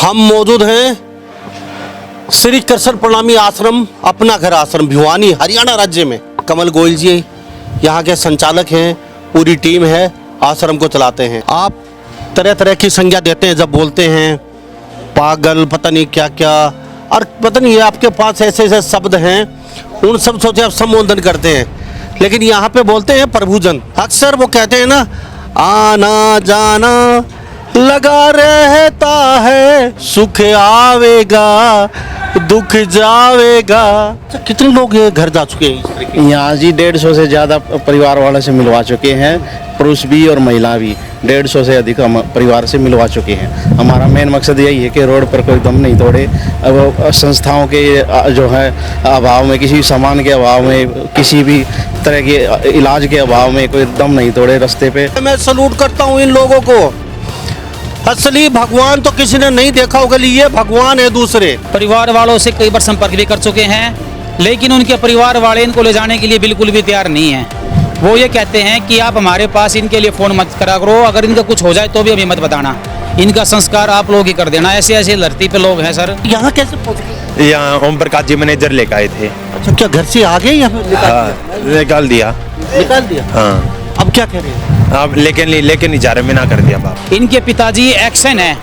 हम मौजूद हैं श्री कृष्ण प्रणामी आश्रम अपना घर आश्रम भिवानी हरियाणा राज्य में। कमल गोयल जी यहाँ के संचालक हैं, पूरी टीम है, आश्रम को चलाते हैं। आप तरह तरह की संज्ञा देते हैं जब बोलते हैं, पागल पता नहीं क्या क्या, और पता नहीं आपके पास ऐसे ऐसे शब्द हैं, उन सब सोचे आप संबोधन करते हैं, लेकिन यहाँ पे बोलते हैं प्रभुजन। अक्सर वो कहते हैं ना, आना जाना लगा रहता है, सुख आवेगा दुख जावेगा। कितने लोग ये घर जा चुके हैं यहाँ जी? 150 से ज़्यादा परिवार वालों से मिलवा चुके हैं, पुरुष भी और महिला भी। 150 से अधिक हम परिवार से मिलवा चुके हैं। हमारा मेन मकसद यही है कि रोड पर कोई दम नहीं तोड़े। अब संस्थाओं के जो है अभाव में, किसी सामान के अभाव में, किसी भी तरह के इलाज के अभाव में कोई दम नहीं तोड़े रास्ते पे। मैं सलूट करता हूँ इन लोगों को। असली भगवान तो किसी ने नहीं देखा होगा, ये भगवान है दूसरे। परिवार वालों से कई बार संपर्क भी कर चुके हैं, लेकिन उनके परिवार वाले इनको ले जाने के लिए बिल्कुल भी तैयार नहीं है। वो ये कहते हैं कि आप हमारे पास इनके लिए फ़ोन मत करा करो, अगर इनका कुछ हो जाए तो भी हमें मत बताना, इनका संस्कार आप लोग ही कर देना। ऐसे ऐसे धरती पे लोग हैं सर। यहाँ कैसे पहुँचे? यहाँ ओम प्रकाश जी मैनेजर लेकर आए थे। अच्छा, क्या घर से आ गए या फिर निकाल दिया? निकाल दिया। हाँ। अब क्या कह रहे हैं? अब लेकिन नहीं जा रहे, मना कर दिया बाप। इनके पिताजी एक्शन है,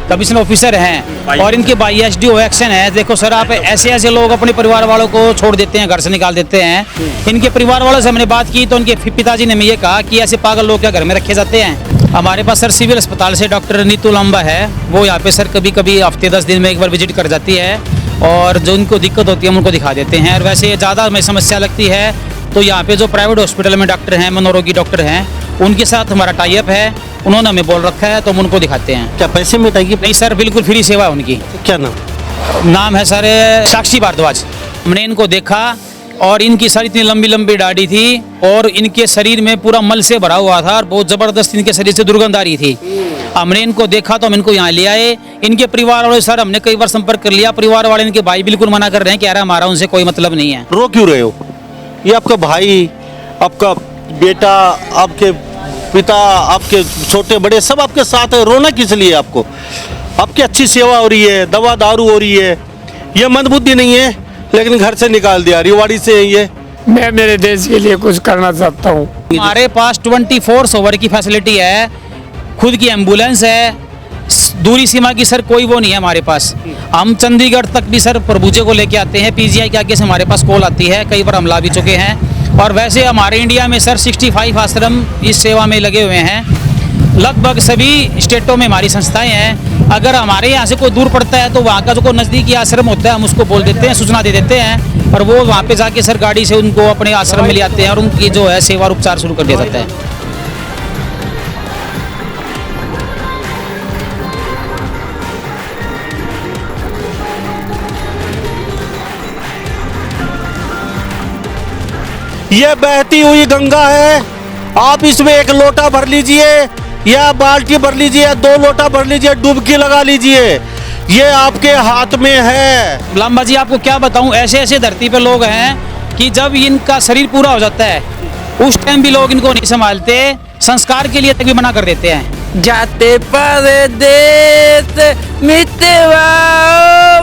कमिश्नर ऑफिसर हैं, और इनके भाई एसडीओ एक्शन है। देखो सर, आप ऐसे ऐसे लोग अपने परिवार वालों को छोड़ देते हैं, घर से निकाल देते हैं। इनके परिवार वालों से हमने बात की तो उनके पिताजी ने ये कहा कि ऐसे पागल लोग क्या घर में रखे जाते हैं। हमारे पास सर सिविल अस्पताल से डॉक्टर नीतू लंबा है, वो यहाँ पे सर कभी कभी हफ्ते 10 दिन में एक बार विजिट कर जाती है, और जो उनको दिक्कत होती है हम उनको दिखा देते हैं। और वैसे ज़्यादा हमें समस्या लगती है तो यहाँ पे जो प्राइवेट हॉस्पिटल में डॉक्टर हैं, मनोरोगी डॉक्टर हैं, उनके साथ हमारा टाई अप है, उन्होंने हमें बोल रखा है तो हम उनको दिखाते हैं। क्या पैसे में टाइए? नहीं सर, बिल्कुल फ्री सेवा है उनकी। क्या नाम है सर साक्षी भारद्वाज। हमने इनको देखा और इनकी सारी इतनी लंबी लंबी दाढ़ी थी और इनके शरीर में पूरा मल से भरा हुआ था और बहुत ज़बरदस्त इनके शरीर से दुर्गंध आ रही थी। हमने इनको देखा तो हम इनको यहाँ ले आए। इनके परिवार वाले सर हमने कई बार संपर्क कर लिया, परिवार वाले इनके भाई बिल्कुल मना कर रहे हैं कि यार हमारा उनसे कोई मतलब नहीं है। रो क्यों रहे हो? ये आपका भाई, आपका बेटा, आपके पिता, आपके छोटे बड़े सब आपके साथ है, रोना किस लिए आपको? आपकी अच्छी सेवा हो रही है, दवा दारू हो रही है, ये मंदबुद्धि नहीं है, लेकिन घर से निकाल दिया। रेवाड़ी से है ये। मैं मेरे देश के लिए कुछ करना चाहता हूँ। हमारे पास 24/7 की फैसिलिटी है, खुद की एम्बुलेंस है, दूरी सीमा की सर कोई वो नहीं है हमारे पास। हम चंडीगढ़ तक भी सर प्रभुजे को लेके आते हैं, पीजीआई के आगे से हमारे पास कॉल आती है, कई बार हम ला भी चुके हैं। और वैसे हमारे इंडिया में सर 65 आश्रम इस सेवा में लगे हुए हैं। लगभग सभी स्टेटों में हमारी संस्थाएं हैं। अगर हमारे यहाँ से कोई दूर पड़ता है तो वहाँ का जो कोई नज़दीकी आश्रम होता है हम उसको बोल देते हैं, सूचना दे देते हैं, और वो वहाँ पे जाके सर गाड़ी से उनको अपने आश्रम में ले आते हैं और उनकी जो है सेवा और उपचार शुरू कर दिया जाता है। ये बहती हुई गंगा है, आप इसमें एक लोटा भर लीजिए या बाल्टी भर लीजिए, 2 लोटा भर लीजिए, डुबकी लगा लीजिए, ये आपके हाथ में है। लांबा जी आपको क्या बताऊं, ऐसे ऐसे धरती पे लोग हैं कि जब इनका शरीर पूरा हो जाता है उस टाइम भी लोग इनको नहीं संभालते, संस्कार के लिए तक भी मना कर देते हैं। जाते परदेस मितवा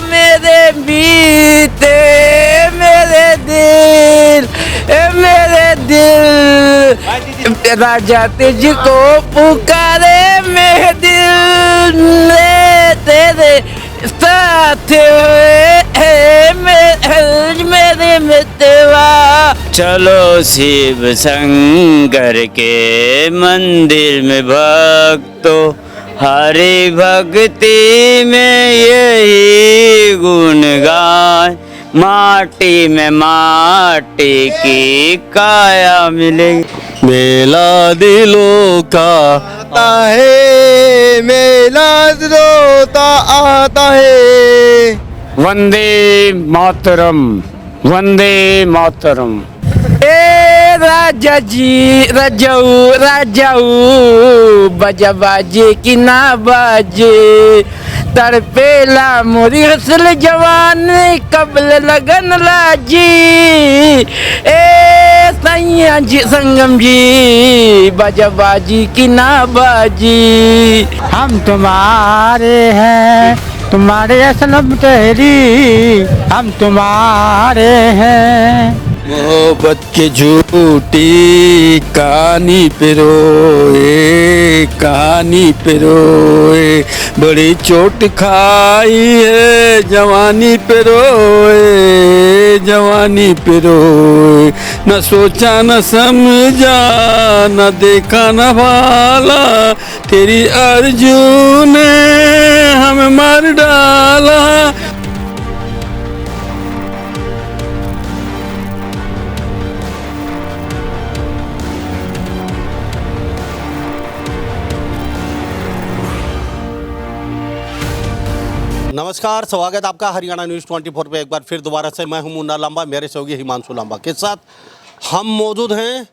मेरे बीते मेरे दिल राजा तुझको पुकारे मेरे दिल में तेरे साथ मेरे मितवा। चलो शिव शंकर के मंदिर में भक्तो, हरि भक्ति में यही गुण गाए, माटी में माटी की काया मिलेगी। मेला दिलों का आता है, मेला रोता आता है। वंदे मातरम, वंदे मातरम। ए राजा जी राजाऊ बजा बाजे कि ना बाजे, तड़पेला मोरी हसल जवान कबल लगन लाजी। ए सैया जी संगम जी बजा बाजी कि ना बाजी। हम तुम्हारे हैं तुम्हारे असलम तेरी हम तुम्हारे हैं। मोहब्बत के झूठी कहानी पे रोए, कहानी पे रोए, बड़ी चोट खाई है जवानी पे रोए, जवानी पे रोए, न सोचा न समझा न देखा न भाला, तेरी अर्जू ने हमें मार डाला। नमस्कार, स्वागत आपका हरियाणा न्यूज़ 24 पे एक बार फिर दोबारा से। मैं हूं मुन्ना लांबा, मेरे सहयोगी हिमांशु लांबा के साथ हम मौजूद हैं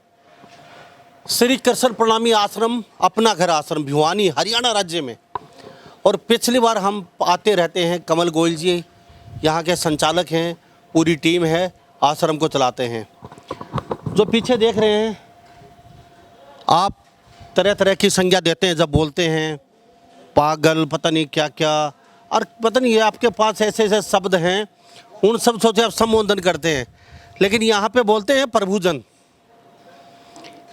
श्री कृष्ण प्रणामी आश्रम, अपना घर आश्रम, भिवानी, हरियाणा राज्य में। और पिछली बार हम आते रहते हैं। कमल गोयल जी यहाँ के संचालक हैं, पूरी टीम है, आश्रम को चलाते हैं। जो पीछे देख रहे हैं आप, तरह तरह की संज्ञा देते हैं जब बोलते हैं, पागल, पता नहीं क्या क्या, और पता नहीं ये आपके पास ऐसे ऐसे शब्द हैं, उन सब से आप संबोधन करते हैं। लेकिन यहाँ पे बोलते हैं प्रभुजन।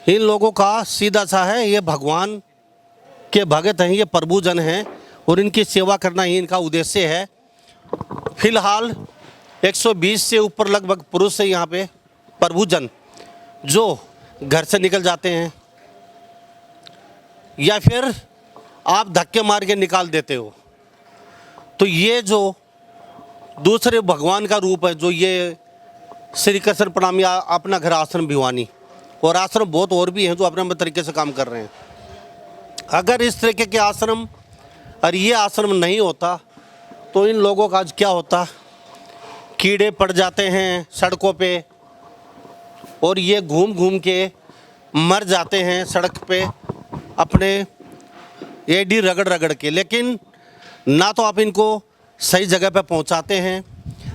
इन लोगों का सीधा सा है, ये भगवान के भगत हैं, ये प्रभुजन हैं, और इनकी सेवा करना ही इनका उद्देश्य है। फिलहाल 120 से ऊपर लगभग पुरुष है यहाँ पे प्रभुजन, जो घर से निकल जाते हैं या फिर आप धक्के मार के निकाल देते हो। तो ये जो दूसरे भगवान का रूप है, जो ये श्री कृष्ण प्रणामी अपना घर आश्रम भिवानी, और आश्रम बहुत और भी हैं जो अपने अपने तरीके से काम कर रहे हैं। अगर इस तरीके के आश्रम और ये आश्रम नहीं होता तो इन लोगों का आज क्या होता। कीड़े पड़ जाते हैं सड़कों पे, और ये घूम घूम के मर जाते हैं सड़क पे अपने एडी रगड़ रगड़ के। लेकिन ना तो आप इनको सही जगह पे पहुंचाते हैं,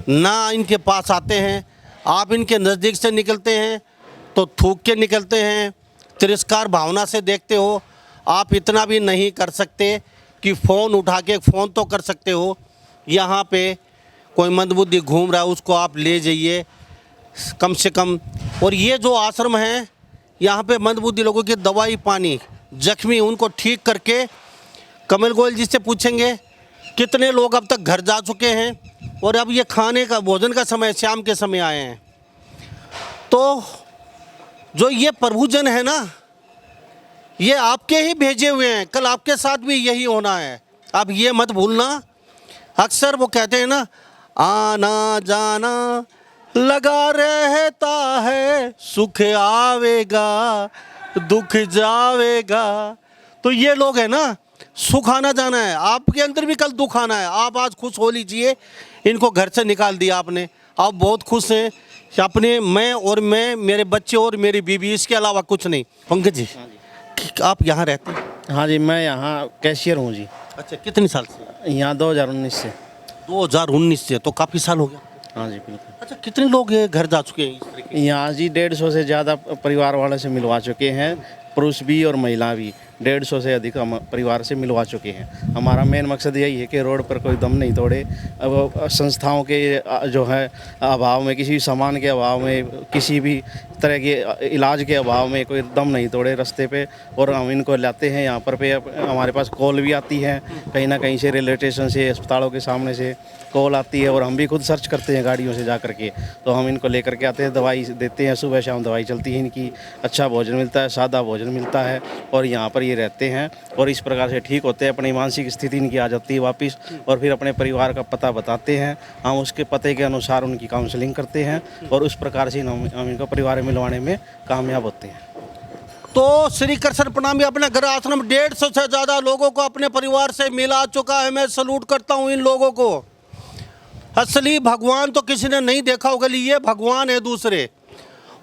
ना इनके पास आते हैं। आप इनके नज़दीक से निकलते हैं तो थूक के निकलते हैं, तिरस्कार भावना से देखते हो। आप इतना भी नहीं कर सकते कि फ़ोन उठा के, फ़ोन तो कर सकते हो, यहाँ पे कोई मंदबुद्धि घूम रहा है उसको आप ले जाइए कम से कम। और ये जो आश्रम है, यहाँ पे मंदबुद्धि लोगों की दवाई पानी, जख्मी, उनको ठीक करके कमल गोयल जी से पूछेंगे कितने लोग अब तक घर जा चुके हैं, और अब ये खाने का, भोजन का समय, शाम के समय आए हैं। तो जो ये प्रभुजन है ना, ये आपके ही भेजे हुए हैं, कल आपके साथ भी यही होना है। अब ये मत भूलना। अक्सर वो कहते हैं ना, आना जाना लगा रहता है, सुख आवेगा दुख जावेगा। तो ये लोग हैं ना, सुख आना जाना है, आपके अंदर भी कल दुख आना है। आप आज खुश हो लीजिए, इनको घर से निकाल दिया आपने, आप बहुत खुश हैं अपने, मैं मेरे बच्चे और मेरी बीवी, इसके अलावा कुछ नहीं। पंकज जी, आप यहाँ रहते हैं? हाँ जी, मैं यहाँ कैशियर हूँ जी। अच्छा, कितने साल से? यहाँ 2019 से। 2019 से, तो काफ़ी साल हो गया। हाँ जी बिल्कुल। अच्छा, कितने लोग ये घर जा चुके हैं इस तरीके? यहाँ जी 150 से ज़्यादा परिवार वालों से मिलवा चुके हैं, पुरुष भी और महिला भी। 150 से अधिक हम परिवार से मिलवा चुके हैं। हमारा मेन मकसद यही है कि रोड पर कोई दम नहीं तोड़े। अब संस्थाओं के जो है अभाव में, किसी सामान के अभाव में, किसी भी तरह के इलाज के अभाव में कोई दम नहीं तोड़े रास्ते पे। और हम इनको लाते हैं यहाँ पर पे। हमारे पास कॉल भी आती है कहीं ना कहीं से, रेलवे स्टेशन से, अस्पतालों के सामने से कॉल आती है, और हम भी खुद सर्च करते हैं गाड़ियों से जा करके। तो हम इनको लेकर के आते हैं, दवाई देते हैं, सुबह शाम दवाई चलती है इनकी। अच्छा भोजन मिलता है, सादा भोजन मिलता है, और यहाँ पर ये रहते हैं और इस प्रकार से ठीक होते हैं। अपनी मानसिक स्थिति इनकी आ जाती है वापस, और फिर अपने परिवार का पता बताते हैं। हम उसके पते के अनुसार उनकी काउंसलिंग करते हैं, और उस प्रकार से हम इनको परिवार में मिलवाने में कामयाब होते हैं। तो श्री कृष्ण प्रणामी अपने घर आश्रम 150 से ज़्यादा लोगों को अपने परिवार से मिला चुका है। मैं सलूट करता हूँ इन लोगों को। असली भगवान तो किसी ने नहीं देखा होगा, ये भगवान है दूसरे,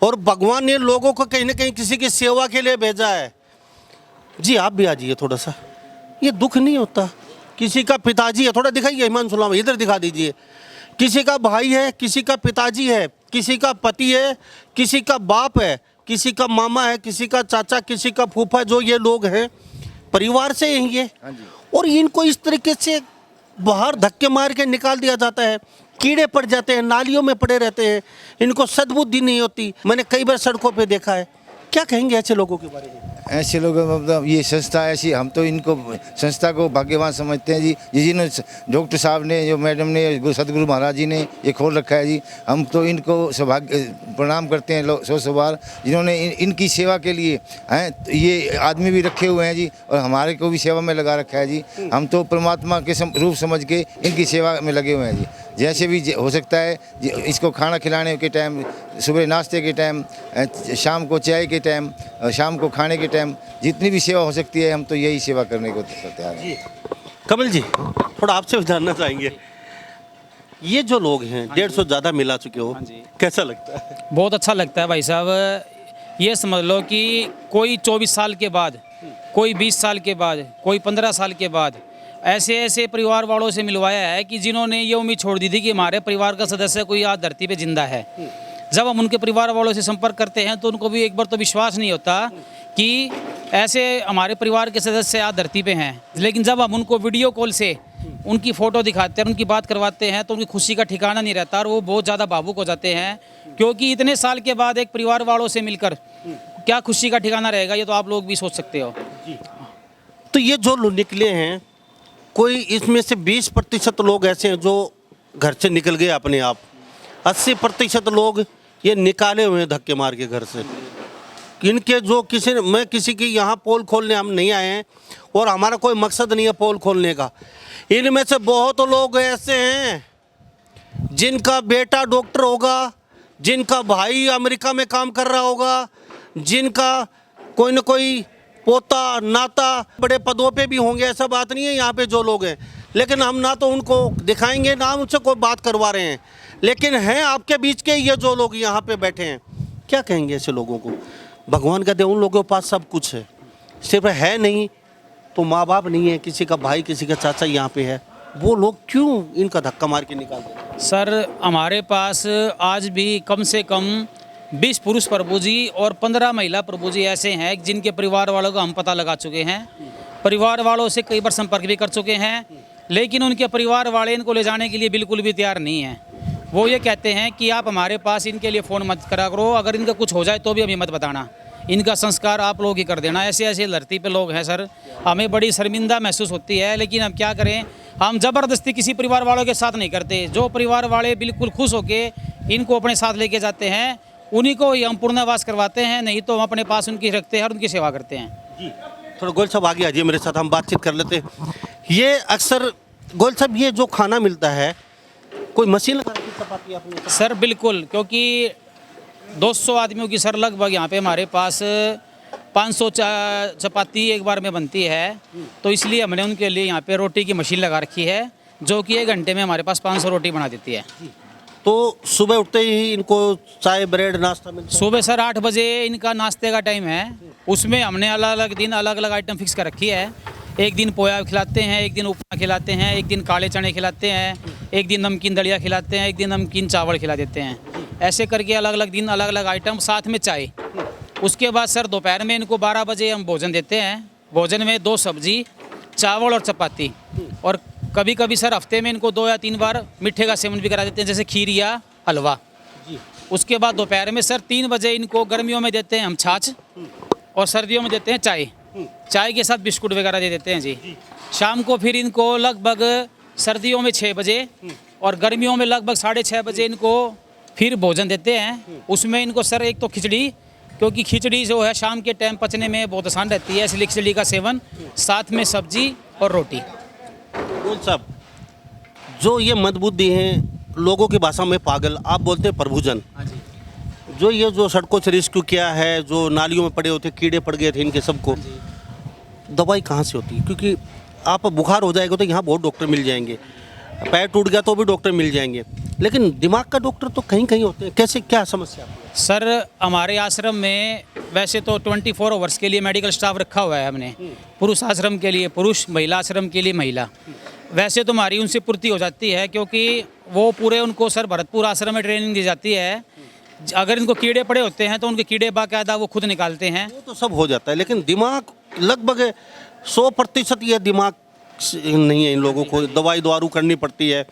और भगवान ने लोगों को कहीं ना कहीं किसी की सेवा के लिए भेजा है। जी आप भी आ जाइए थोड़ा सा, ये दुख नहीं होता। किसी का पिताजी है, थोड़ा दिखाइए हिमांशु लांबा, इधर दिखा दीजिए। किसी का भाई है, किसी का पिताजी है, किसी का पति है, किसी का बाप है, किसी का मामा है, किसी का चाचा, किसी का फूफा, जो ये लोग हैं परिवार से ही है। और इनको इस तरीके से बाहर धक्के मार के निकाल दिया जाता है, कीड़े पड़ जाते हैं, नालियों में पड़े रहते हैं, इनको सद्बुद्धि नहीं होती। मैंने कई बार सड़कों पे देखा है। क्या कहेंगे ऐसे लोगों के बारे में? ऐसे लोग मतलब ये संस्था ऐसी, हम तो इनको संस्था को भाग्यवान समझते हैं जी। जिन्होंने डॉक्टर साहब ने, जो मैडम ने, सदगुरु महाराज जी ने ये खोल रखा है जी, हम तो इनको सौभाग्य प्रणाम करते हैं सौ बार, जिन्होंने इनकी सेवा के लिए हैं। तो ये आदमी भी रखे हुए हैं जी, और हमारे को भी सेवा में लगा रखा है जी। हम तो परमात्मा के रूप समझ के इनकी सेवा में लगे हुए हैं जी। जैसे भी हो सकता है इसको खाना खिलाने के टाइम, सुबह नाश्ते के टाइम, शाम को चाय के टाइम, शाम को खाने के टाइम, जितनी भी सेवा हो सकती है हम तो यही सेवा करने को तैयार हैं। कमल जी, थोड़ा आपसे भी जानना चाहेंगे, ये जो लोग हैं 150 ज़्यादा मिला चुके हो, कैसा लगता है? बहुत अच्छा लगता है भाई साहब। ये समझ लो कि कोई 24 साल के बाद, कोई 20 साल के बाद, कोई 15 साल के बाद ऐसे ऐसे परिवार वालों से मिलवाया है कि जिन्होंने ये उम्मीद छोड़ दी थी कि हमारे परिवार का सदस्य कोई आज धरती पे जिंदा है। जब हम उनके परिवार वालों से संपर्क करते हैं तो उनको भी एक बार तो विश्वास नहीं होता कि ऐसे हमारे परिवार के सदस्य आज धरती पे हैं। लेकिन जब हम उनको वीडियो कॉल से उनकी फ़ोटो दिखाते हैं, उनकी बात करवाते हैं, तो उनकी खुशी का ठिकाना नहीं रहता और वो बहुत ज़्यादा भावुक हो जाते हैं। क्योंकि इतने साल के बाद एक परिवार वालों से मिलकर क्या खुशी का ठिकाना रहेगा, ये तो आप लोग भी सोच सकते हो। तो ये जो लोग निकले हैं, कोई इसमें से 20% लोग ऐसे हैं जो घर से निकल गए अपने आप, 80% लोग ये निकाले हुए हैं धक्के मार के घर से। इनके जो मैं किसी की यहाँ पोल खोलने हम नहीं आए हैं और हमारा कोई मकसद नहीं है पोल खोलने का। इनमें से बहुत लोग ऐसे हैं जिनका बेटा डॉक्टर होगा, जिनका भाई अमेरिका में काम कर रहा होगा, जिनका कोई न कोई पोता नाता बड़े पदों पे भी होंगे। ऐसा बात नहीं है यहाँ पे जो लोग हैं, लेकिन हम ना तो उनको दिखाएंगे ना उनसे कोई बात करवा रहे हैं, लेकिन हैं आपके बीच के ये जो लोग यहाँ पे बैठे हैं। क्या कहेंगे ऐसे लोगों को? भगवान कहते हैं उन लोगों के पास सब कुछ है, सिर्फ है नहीं तो माँ बाप नहीं है, किसी का भाई किसी का चाचा यहाँ पे है, वो लोग क्यों इनका धक्का मार के निकाल देते? सर, हमारे पास आज भी कम से कम 20 पुरुष प्रभु जी और 15 महिला प्रभु जी ऐसे हैं जिनके परिवार वालों का हम पता लगा चुके हैं। परिवार वालों से कई बार संपर्क भी कर चुके हैं, लेकिन उनके परिवार वाले इनको ले जाने के लिए बिल्कुल भी तैयार नहीं हैं। वो ये कहते हैं कि आप हमारे पास इनके लिए फ़ोन मत करा करो, अगर इनका कुछ हो जाए तो भी हमें मत बताना, इनका संस्कार आप लोग ही कर देना। ऐसे ऐसे धरती पे लोग हैं सर, हमें बड़ी शर्मिंदा महसूस होती है, लेकिन हम क्या करें, हम ज़बरदस्ती किसी परिवार वालों के साथ नहीं करते। जो परिवार वाले बिल्कुल खुश होके इनको अपने साथ लेके जाते हैं उन्हीं को ही हम पूर्णवास करवाते हैं, नहीं तो हम अपने पास उनकी रखते हैं और उनकी सेवा करते हैं। जी, थोड़ा गोयल साहब आगे आ जाइए, मेरे साथ हम बातचीत कर लेते हैं। ये अक्सर गोयल साहब, ये जो खाना मिलता है कोई मशीन लगा के चपाती आपने? सर बिल्कुल, क्योंकि 200 आदमियों की सर लगभग यहाँ पे हमारे पास 500 चपाती एक बार में बनती है, तो इसलिए हमने उनके लिए यहाँ पे रोटी की मशीन लगा रखी है जो कि 1 घंटे में हमारे पास 500 रोटी बना देती है। तो सुबह उठते ही इनको चाय ब्रेड नाश्ता मिलता है? सुबह सर 8 बजे इनका नाश्ते का टाइम है, उसमें हमने अलग अलग दिन अलग अलग आइटम फिक्स कर रखी है। एक दिन पोया खिलाते हैं, एक दिन उपमा खिलाते हैं, एक दिन काले चने खिलाते हैं, एक दिन नमकीन दलिया खिलाते हैं, एक दिन नमकीन चावल खिला देते हैं। ऐसे करके अलग अलग दिन अलग अलग आइटम, साथ में चाय। उसके बाद सर दोपहर में इनको 12 बजे हम भोजन देते हैं। भोजन में 2 सब्जी, चावल और चपाती, और कभी कभी सर हफ्ते में इनको 2 या 3 बार मीठे का सेवन भी करा देते हैं, जैसे खीर या हलवा। उसके बाद दोपहर में सर 3 बजे इनको गर्मियों में देते हैं हम छाछ, और सर्दियों में देते हैं चाय। चाय के साथ बिस्कुट वगैरह दे देते हैं जी। शाम को फिर इनको लगभग सर्दियों में 6 बजे और गर्मियों में लगभग 6:30 बजे इनको फिर भोजन देते हैं। उसमें इनको सर एक तो खिचड़ी, क्योंकि खिचड़ी जो है शाम के टाइम पचने में बहुत आसान रहती है, इसलिए खिचड़ी का सेवन, साथ में सब्जी और रोटी। गोयल साहब, जो ये मंदबुद्धि हैं, लोगों की भाषा में पागल, आप बोलते हैं प्रभुजन, जो ये जो सड़कों से रेस्क्यू किया है, जो नालियों में पड़े होते कीड़े पड़ गए थे इनके सबको, दवाई कहाँ से होती है? क्योंकि आप बुखार हो जाएगा तो यहाँ बहुत डॉक्टर मिल जाएंगे, पैर टूट गया तो भी डॉक्टर मिल जाएंगे, लेकिन दिमाग का डॉक्टर तो कहीं कहीं होते हैं। कैसे, क्या समस्या है? सर हमारे आश्रम में वैसे तो 24 आवर्स के लिए मेडिकल स्टाफ रखा हुआ है हमने। पुरुष आश्रम के लिए पुरुष, महिला आश्रम के लिए महिला। वैसे तो हमारी उनसे पूर्ति हो जाती है, क्योंकि वो पूरे उनको सर भरतपुर आश्रम में ट्रेनिंग दी जाती है। अगर इनको कीड़े पड़े होते हैं तो उनके कीड़े बाकायदा वो खुद निकालते हैं। वो तो सब हो जाता है, लेकिन दिमाग लगभग 100% ये दिमाग नहीं है इन लोगों को, दवाई दारू करनी पड़ती है,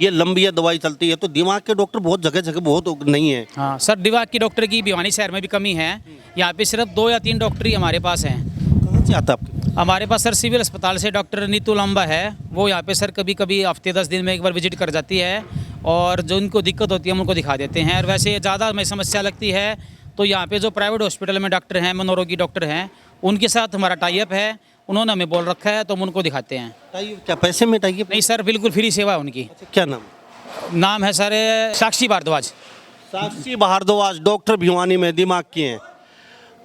ये लंबी है दवाई चलती है, तो दिमाग के डॉक्टर बहुत जगह जगह बहुत नहीं है। हाँ सर, दिमाग की डॉक्टर की भिवानी शहर में भी कमी है। यहाँ पे सिर्फ 2 या 3 डॉक्टर ही हमारे पास हैं। कहाँ से आता है आपके? हमारे पास सर सिविल अस्पताल से डॉक्टर नीतू लांबा है, वो यहाँ पे सर कभी कभी हफ्ते 10 दिन में एक बार विजिट कर जाती है, और जो उनको दिक्कत होती है हम उनको दिखा देते हैं। और वैसे ज़्यादा हमें समस्या लगती है तो यहाँ पे जो प्राइवेट हॉस्पिटल में डॉक्टर हैं, मनोरोगी डॉक्टर हैं, उनके साथ हमारा टाइप है, उन्होंने हमें बोल रखा है तो हम उनको दिखाते हैं। क्या पैसे में टाइप? नहीं सर, बिल्कुल फ्री सेवा है उनकी। अच्छा, क्या नाम? नाम है सर साक्षी भारद्वाज। साक्षी भारद्वाज डॉक्टर भिवानी में दिमाग की हैं,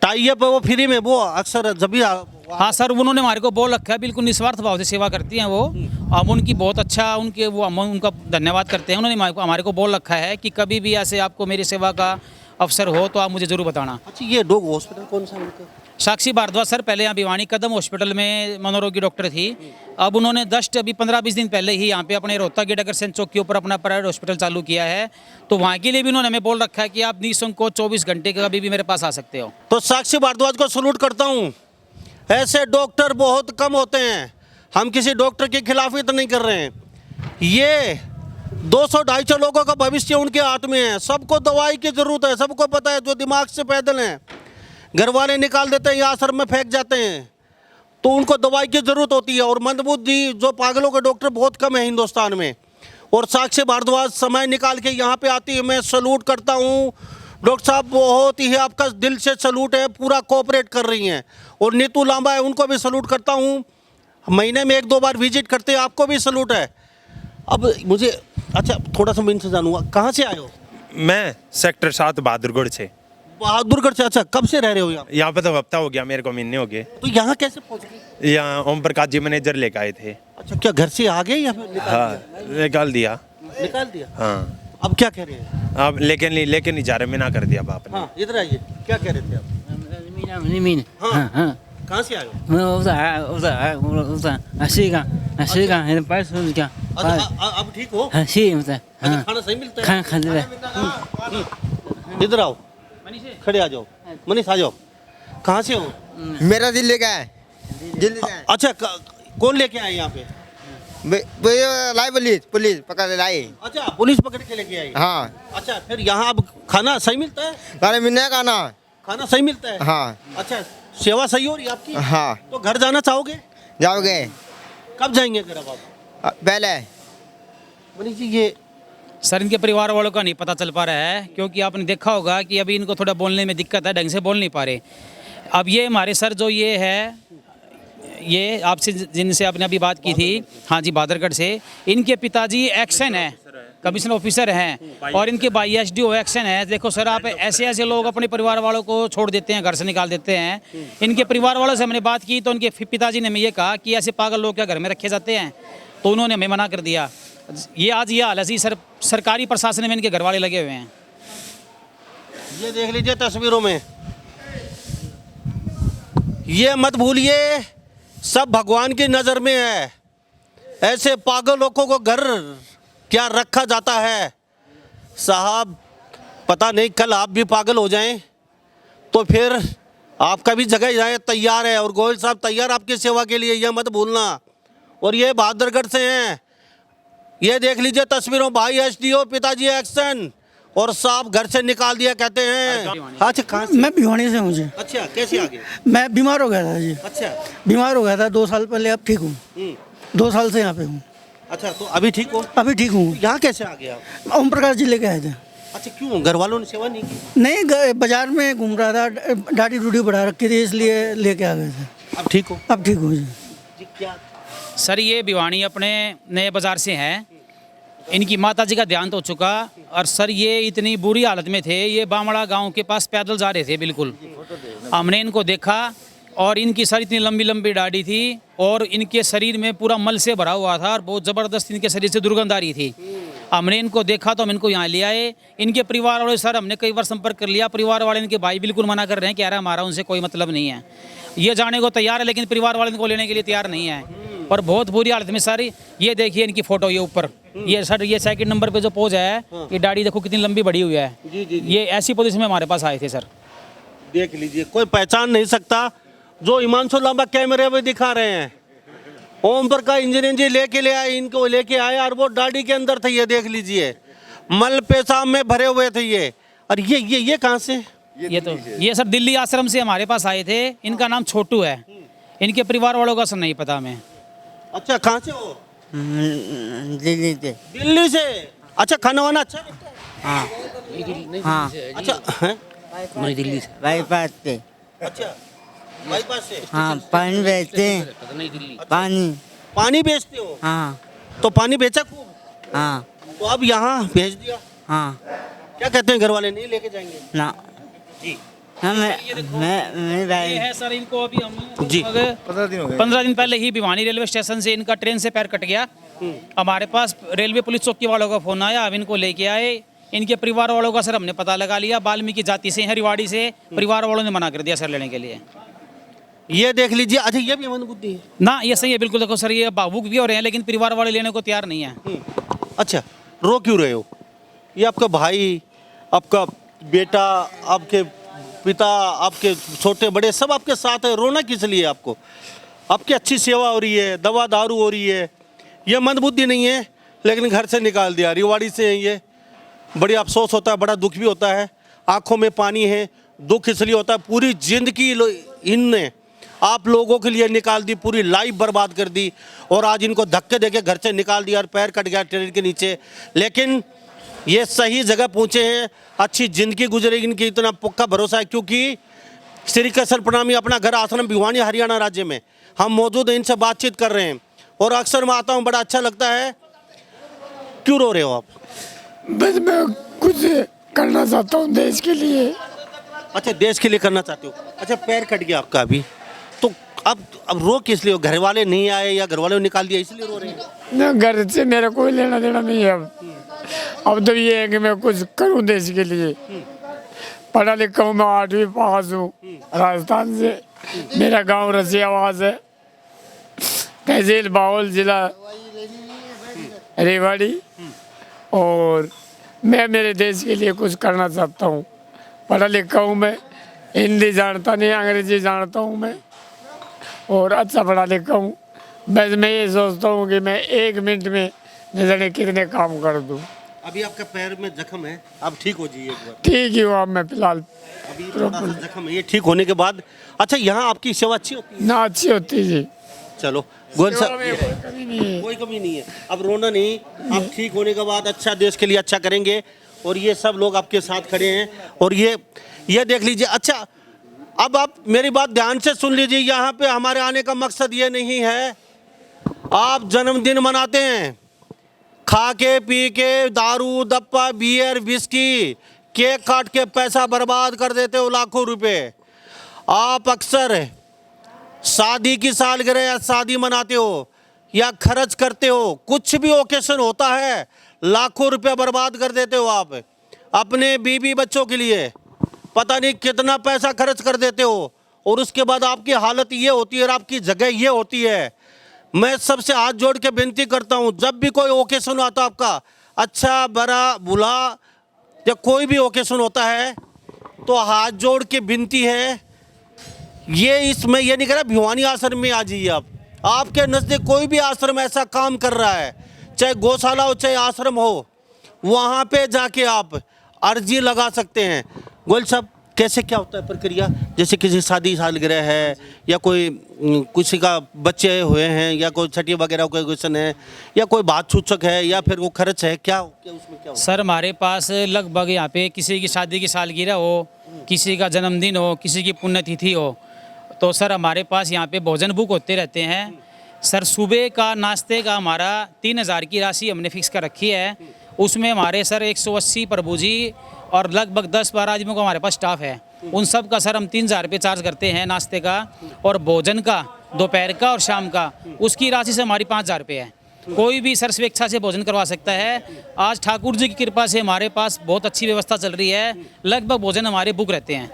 टाइप है वो फ्री में, वो अक्सर जब भी हाँ सर, उन्होंने हमारे को बोल रखा है, बिल्कुल निस्वार्थ भाव से सेवा करती हैं वो। हम उनकी बहुत अच्छा हम उनका धन्यवाद करते हैं। उन्होंने हमारे को बोल रखा है कि कभी भी ऐसे आपको मेरी सेवा का अवसर हो तो आप मुझे ज़रूर बताना। अच्छा, ये डॉग हॉस्पिटल कौन सा है? साक्षी भारद्वाज सर पहले यहाँ भिवानी कदम हॉस्पिटल में मनोरोगी डॉक्टर थी। अब उन्होंने अभी 15-20 दिन पहले ही यहाँ पे अपने रोहतक गेट अग्रसेन चौक के ऊपर अपना प्राइवेट हॉस्पिटल चालू किया है, तो वहाँ के लिए भी उन्होंने हमें बोल रखा है कि आप निःसंकोच 24 घंटे के कभी भी मेरे पास आ सकते हो। तो साक्षी भारद्वाज को सलूट करता हूँ। ऐसे डॉक्टर बहुत कम होते हैं, हम किसी डॉक्टर के खिलाफ ही तो नहीं कर रहे हैं। ये 200-250 लोगों का भविष्य उनके हाथ में है। सबको दवाई की जरूरत है, सबको पता है, जो दिमाग से पैदल हैं, घर वाले निकाल देते हैं या आश्रम में फेंक जाते हैं, तो उनको दवाई की जरूरत होती है। और मंदबुद्धि जो पागलों के डॉक्टर बहुत कम है हिंदुस्तान में, और साक्षी भारद्वाज समय निकाल के यहाँ पे आती है, मैं सलूट करता हूँ। डॉक्टर साहब बहुत ही आपका दिल से सलूट है, पूरा कोऑपरेट कर रही हैं। और नीतू लांबा है, उनको भी सलूट करता हूँ, महीने में 1-2 बार विजिट करते हैं, आपको भी सलूट है। अब मुझे अच्छा थोड़ा सा मैं इनसे जानूंगा, कहाँ से आए हो? मैं सेक्टर 7 बहादुरगढ़ से। बहादुरगढ़ से? अच्छा, कब से रह रहे हो यहाँ? यहाँ पे तो हफ्ता हो गया, मेरे को महीने हो गए। तो यहाँ कैसे पहुँच गए? यहाँ ओम प्रकाश जी मैनेजर लेकर आए थे। अच्छा, क्या घर से आ गए या फिर निकाल दिया? निकाल दिया। हाँ। अब क्या कह रहे हैं? अब लेकिन नहीं जा रहे, मना कर दिया बाप ने। हाँ, इधर आइए, क्या कह रहे थे आप? मीन हाँ, हाँ कहाँ से आए हो? अच्छा, अब ठीक हो? अच्छा, खाना सही मिलता है? इधर आओ, खड़े आ जाओ, मनीष आ जाओ। कहाँ से हो? मेरा दिल लेके आए, दिल्ली से। अच्छा, कौन लेके आए यहाँ पे? लाई पुलिस पकड़ लाई। अच्छा, पुलिस पकड़ के लेके आई? हाँ। अच्छा, फिर यहाँ अब खाना सही मिलता है? खाना मिलने का ना, खाना सही मिलता है? हाँ। अच्छा, सेवा सही हो रही है आपकी? हाँ। तो घर जाना चाहोगे? जाओगे? कब जाएंगे घर अब आप? पहले। मनीष जी, ये सर इनके परिवार वालों का नहीं पता चल पा रहा है, क्योंकि आपने देखा होगा कि अभी इनको थोड़ा बोलने में दिक्कत है, ढंग से बोल नहीं पा रहे। अब ये हमारे सर जो ये है, ये आपसे जिनसे आपने अभी बात की थी, हाँ जी, बहादुरगढ़ से, इनके पिताजी एक्शन है, कमिश्नर ऑफिसर हैं, और इनके भाई एसडीओ एक्शन है। देखो सर, आप ऐसे लोग अपने परिवार वालों को छोड़ देते हैं, घर से निकाल देते हैं। इनके परिवार वालों से हमने बात की तो उनके पिताजी ने हमें ये कहा कि ऐसे पागल लोग क्या घर में रखे जाते हैं, तो उन्होंने हमें मना कर दिया। ये आज ये हाल है जी, सरकारी प्रशासन में इनके घर वाले लगे हुए हैं। ये देख लीजिए तस्वीरों में, ये मत भूलिए सब भगवान की नज़र में है। ऐसे पागल लोगों को घर क्या रखा जाता है साहब, पता नहीं कल आप भी पागल हो जाएं तो फिर आपका भी जगह जाए तैयार है। और गोयल साहब तैयार आपकी सेवा के लिए, यह मत भूलना। और ये बहादुरगढ़ से हैं, ये देख लीजिए तस्वीरों, भाई एसडीओ, पिताजी एक्शन, और साहब घर से निकाल दिया कहते हैं। अच्छा, कहाँ से? मैं भिवानी से हूँ जी। अच्छा, कैसे आ गए? मैं बीमार हो गया था जी। अच्छा, बीमार हो गया था 2 साल पहले, अब ठीक हूँ। 2 साल से यहाँ पे हूँ। अच्छा, तो अभी ठीक हो? अभी ठीक हूँ। यहाँ कैसे आ गए आप? ओम प्रकाश जी लेके आए थे। अच्छा, क्यों घर वालों ने सेवा नहीं की? नहीं, बाजार में घूम रहा था, दाढ़ी डूडी बढ़ा रखी थी, इसलिए लेके आ गए थे। अब ठीक हो? अब ठीक हूँ जी। क्या? सर ये भिवानी अपने नए बाज़ार से हैं, इनकी माता जी का देहांत हो चुका, और सर ये इतनी बुरी हालत में थे, ये बामड़ा गांव के पास पैदल जा रहे थे बिल्कुल। हमने इनको देखा और इनकी सर इतनी लंबी लंबी दाढ़ी थी और इनके शरीर में पूरा मल से भरा हुआ था और बहुत ज़बरदस्त इनके शरीर से दुर्गंध आ रही थी। हमने इनको देखा तो हम इनको यहाँ ले आए। इनके परिवार वाले सर हमने कई बार संपर्क कर लिया, परिवार वाले इनके भाई बिल्कुल मना कर रहे हैं, कह रहा है हमारा उनसे कोई मतलब नहीं है। ये जाने को तैयार है लेकिन परिवार वाले इनको लेने के लिए तैयार नहीं है, और बहुत बुरी हालत में सर। ये देखिए इनकी फ़ोटो, ये ऊपर ये सर, ये सेकंड नंबर पे जो पोज है, ये दाढ़ी देखो कितनी लंबी बड़ी हुई है। ये ऐसी पोजीशन में हमारे पास आए थे सर। देख लीजिए, कोई पहचान नहीं सकता जो हिमांशु लांबा कैमरे में दिखा रहे हैं। ओम प्रकाश इंजीनियर जी लेके आए, इनको लेके आए और वो गाड़ी के अंदर थे, ये देख लीजिए मल पेशाब में भरे हुए थे ये। और ये कहाँ से? ये सर दिल्ली आश्रम से हमारे पास आए थे। इनका नाम छोटू है, इनके परिवार वालों का सर नहीं पता हमें। अच्छा, कहाँ से हो? दिल्ली से। दिल्ली से। अच्छा, खाना वाना अच्छा लगता है? हाँ हाँ अच्छा है? नई दिल्ली से। बाईपास से। अच्छा, बाईपास से। हाँ पानी बेचते हैं। पानी बेचते हो? हाँ तो पानी बेचा खूब? हाँ तो अब यहाँ भेज दिया, हाँ क्या कहते हैं घर वाले, नहीं लेके जाएंगे? ना जी हाँ मैं ये है सर, इनको अभी हम जी 15 दिन हो गए। 15 दिन पहले ही भिवानी रेलवे स्टेशन से इनका ट्रेन से पैर कट गया। हमारे पास रेलवे पुलिस चौकी वालों का फोन आया, अब इनको लेके आए। इनके परिवार वालों का सर हमने पता लगा लिया, वाल्मीकि जाति से हैं, रिवाड़ी से। परिवार वालों ने मना कर दिया सर लेने के लिए। ये देख लीजिए। अच्छा, ये भी मंदबुद्धि है? ना, ये सही है बिल्कुल। देखो सर, ये बाबू भी हो रहे हैं लेकिन परिवार वाले लेने को तैयार नहीं है। अच्छा, रो क्यों रहे हो? ये आपका भाई, आपका बेटा, आपके पिता, आपके छोटे बड़े सब आपके साथ है, रोना किस लिए आपको? आपकी अच्छी सेवा हो रही है, दवा दारू हो रही है। ये मंदबुद्धि नहीं है, लेकिन घर से निकाल दिया, रिवाड़ी से है ये। बड़ी अफसोस होता है, बड़ा दुख भी होता है, आंखों में पानी है। दुख इसलिए होता है, पूरी जिंदगी इनने आप लोगों के लिए निकाल दी, पूरी लाइफ बर्बाद कर दी, और आज इनको धक्के देके घर से निकाल दिया और पैर कट गया ट्रेन के नीचे। लेकिन ये सही जगह पहुंचे हैं, अच्छी जिंदगी गुजरेगी इनकी, इतना पक्का भरोसा है। क्योंकि श्री कृष्ण प्रणामी अपना घर आश्रम भिवानी हरियाणा राज्य में हम मौजूद हैं, इनसे बातचीत कर रहे हैं। और अक्सर मैं आता हूँ, बड़ा अच्छा लगता है। क्यों रो रहे हो आप? बस मैं कुछ करना चाहता हूँ देश के लिए। अच्छा, देश के लिए करना चाहते हो। अच्छा, पैर कट गया आपका अभी, तो अब रो किस लिए हो? घर वाले नहीं आए या घर वाले ने निकाल दिया इसलिए रो रहे हैं? ना, घर से मेरा कोई लेना देना नहीं है अब तो ये है कि मैं कुछ करूँ देश के लिए। पढ़ा लिखा हूँ, मैं 8वीं पास हूँ राजस्थान से। मेरा गांव रसियावास है, तहसील बाहुल, जिला रेवाड़ी। और मैं मेरे देश के लिए कुछ करना चाहता हूँ। पढ़ा लिखा हूँ मैं, हिंदी जानता नहीं, अंग्रेजी जानता हूँ मैं, और अच्छा पढ़ा लिखा हूँ। बस मैं ये सोचता हूँ कि मैं 1 मिनट में न जाने कितने काम कर दूँ। अभी आपका पैर में जख्म है, अब ठीक हो जाइए एक बार। ठीक ही हुआ, मैं फिलहाल अभी थोड़ा सा जख्म है, ये ठीक होने के बाद। अच्छा, यहाँ आपकी सेवा अच्छी होती है? ना, अच्छी होती जी। चलो गोयल साहब, कभी नहीं है। कोई कमी नहीं है। अब रोना नहीं, अब ठीक होने के बाद अच्छा देश के लिए अच्छा करेंगे। और ये सब लोग आपके साथ खड़े हैं, और ये देख लीजिए। अच्छा, अब आप मेरी बात ध्यान से सुन लीजिए। यहाँ पे हमारे आने का मकसद ये नहीं है आप जन्मदिन मनाते हैं, खा के पी के दारू दप्पा बियर विस्की केक काट के पैसा बर्बाद कर देते हो, लाखों रुपए। आप अक्सर शादी की सालगिरह या शादी मनाते हो या खर्च करते हो, कुछ भी ओकेशन होता है, लाखों रुपए बर्बाद कर देते हो आप अपने बीवी बच्चों के लिए। पता नहीं कितना पैसा खर्च कर देते हो, और उसके बाद आपकी हालत ये होती है और आपकी जगह ये होती है। मैं सबसे हाथ जोड़ के विनती करता हूँ, जब भी कोई ओकेशन आता आपका, अच्छा बड़ा बुला या कोई भी ओकेशन होता है, तो हाथ जोड़ के विनती है, ये इसमें ये नहीं कह रहा भिवानी आश्रम में आ जाइए आप। आपके नज़दीक कोई भी आश्रम ऐसा काम कर रहा है, चाहे गौशाला हो चाहे आश्रम हो, वहाँ पे जाके आप अर्जी लगा सकते हैं। गोयल साहब, कैसे क्या होता है प्रक्रिया? जैसे किसी शादी सालगिरह है या कोई किसी का बच्चे हुए हैं या कोई छठी वगैरह कोई क्वेश्चन है या कोई बात सूचक है या फिर वो खर्च है, क्या उसमें क्या? सर हमारे पास लगभग यहाँ पे किसी की शादी की सालगिरह हो, किसी का जन्मदिन हो, किसी की पुण्यतिथि हो, तो सर हमारे पास यहाँ पे भोजन बुक होते रहते हैं। सर सुबह का नाश्ते का हमारा 3000 की राशि हमने फिक्स कर रखी है। उसमें हमारे सर 180 प्रभु जी और लगभग 10-12 आदमियों का हमारे पास स्टाफ है। उन सब का सर हम 3000 रुपये चार्ज करते हैं नाश्ते का, और भोजन का दोपहर का और शाम का उसकी राशि से हमारी 5000 रुपये है। कोई भी सर स्वेच्छा से भोजन करवा सकता है। आज ठाकुर जी की कृपा से हमारे पास बहुत अच्छी व्यवस्था चल रही है, लगभग भोजन हमारे बुक रहते हैं।